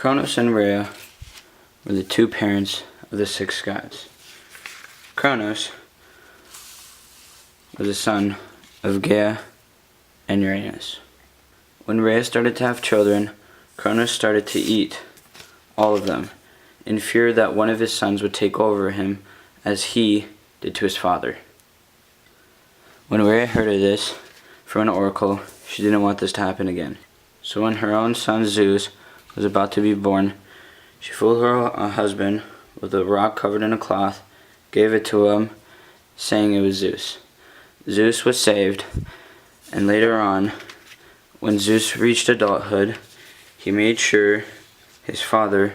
Cronus and Rhea were the two parents of the six gods. Cronus was the son of Gaia and Uranus. When Rhea started to have children, Cronus started to eat all of them, in fear that one of his sons would take over him as he did to his father. When Rhea heard of this from an oracle, she didn't want this to happen again. So when her own son Zeus was about to be born, she fooled her husband with a rock covered in a cloth, gave it to him, saying it was Zeus. Zeus was saved, and later on, when Zeus reached adulthood, he made sure his father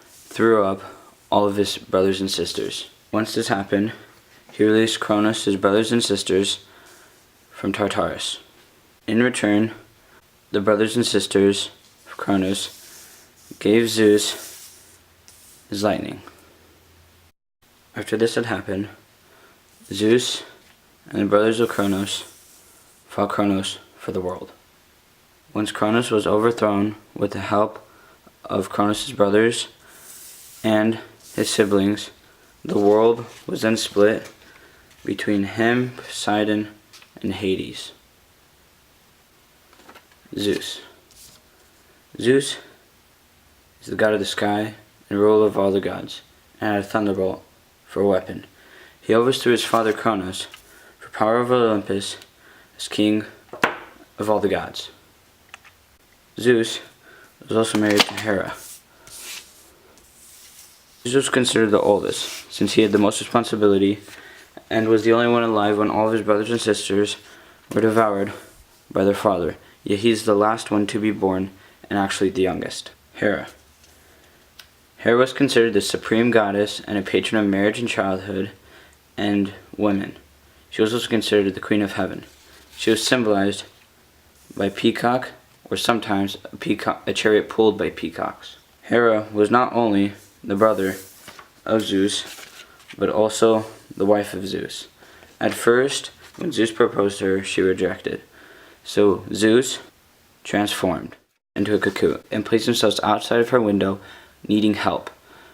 threw up all of his brothers and sisters. Once this happened, he released Cronus, his brothers and sisters, from Tartarus. In return, the brothers and sisters of Cronus gave Zeus his lightning. After this had happened, Zeus and the brothers of Cronus fought Cronus for the world. Once Cronus was overthrown with the help of Cronus' brothers and his siblings, the world was then split between him, Poseidon, and Hades. Zeus. Zeus is the god of the sky and ruler of all the gods, and had a thunderbolt for a weapon. He overthrew his father Cronus for power over Olympus as king of all the gods. Zeus was also married to Hera. Zeus was considered the oldest, since he had the most responsibility and was the only one alive when all of his brothers and sisters were devoured by their father. Yet he is the last one to be born and actually the youngest. Hera. Hera was considered the supreme goddess and a patron of marriage and childhood and women. She was also considered the queen of heaven. She was symbolized by a peacock, or sometimes a chariot pulled by peacocks. Hera was not only the brother of Zeus, but also the wife of Zeus. At first, when Zeus proposed to her, she rejected. So Zeus transformed into a cocoon and placed himself outside of her window, needing help.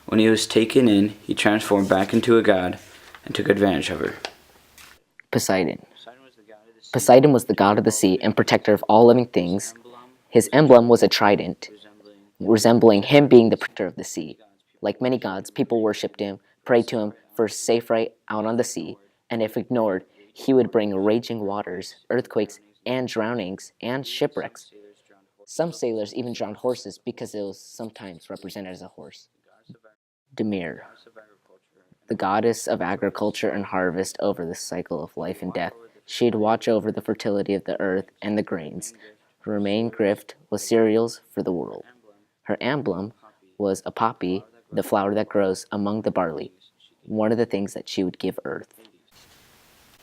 When he was taken in, he transformed back into a god and took advantage of her. Poseidon. Poseidon was the god of the sea and protector of all living things. His emblem was a trident, resembling him being the protector of the sea. Like many gods, people worshipped him, prayed to him for a safe ride out on the sea, and if ignored, he would bring raging waters, earthquakes, and drownings, and shipwrecks. Some sailors even drowned horses because it was sometimes represented as a horse. Demeter, the goddess of agriculture and harvest over the cycle of life and death. She'd watch over the fertility of the earth and the grains. Her main gift was cereals for the world. Her emblem was a poppy, the flower that grows among the barley, one of the things that she would give earth.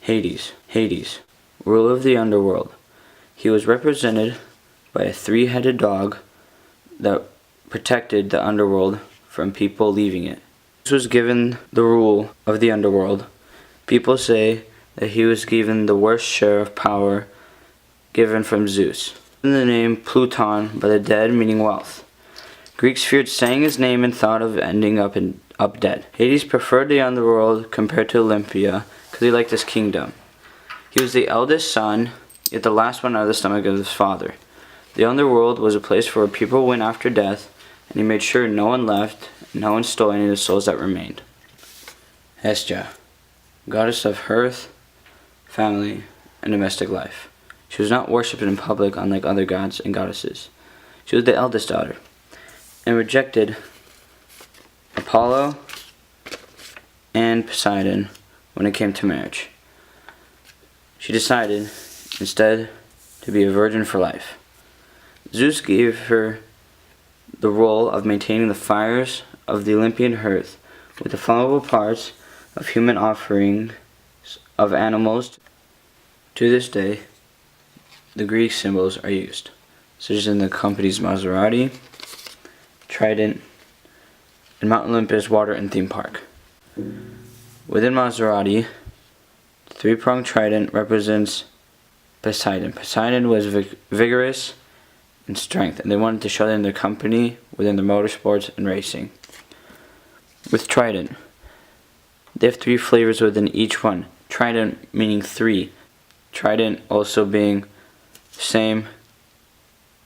Hades. Hades, ruler of the underworld. He was represented by a three-headed dog that protected the underworld from people leaving it. This was given the rule of the underworld. People say that he was given the worst share of power given from Zeus. The name Pluton by the dead, meaning wealth. Greeks feared saying his name and thought of ending up dead. Hades preferred the underworld compared to Olympia because he liked his kingdom. He was the eldest son, yet the last one out of the stomach of his father. The underworld was a place where people went after death, and he made sure no one left, and no one stole any of the souls that remained. Hestia, goddess of hearth, family, and domestic life. She was not worshipped in public unlike other gods and goddesses. She was the eldest daughter, and rejected Apollo and Poseidon when it came to marriage. She decided instead to be a virgin for life. Zeus gave her the role of maintaining the fires of the Olympian hearth with the flammable parts of human offerings of animals. To this day, the Greek symbols are used, such as in the company's Maserati, Trident, and Mount Olympus water and theme park. Within Maserati, the three-pronged trident represents Poseidon. Poseidon was vigorous and strength, and they wanted to show them their company within the motorsports and racing. With Trident, they have 3 flavors within each one. Trident meaning 3. Trident also being same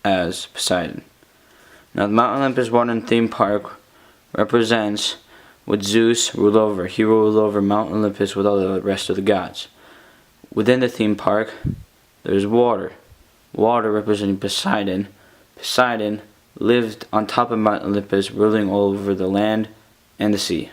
as Poseidon. Now the Mount Olympus Water and Theme Park represents what Zeus ruled over. He ruled over Mount Olympus with all the rest of the gods. Within the theme park, there's water. Water representing Poseidon. Poseidon lived on top of Mount Olympus, ruling all over the land and the sea.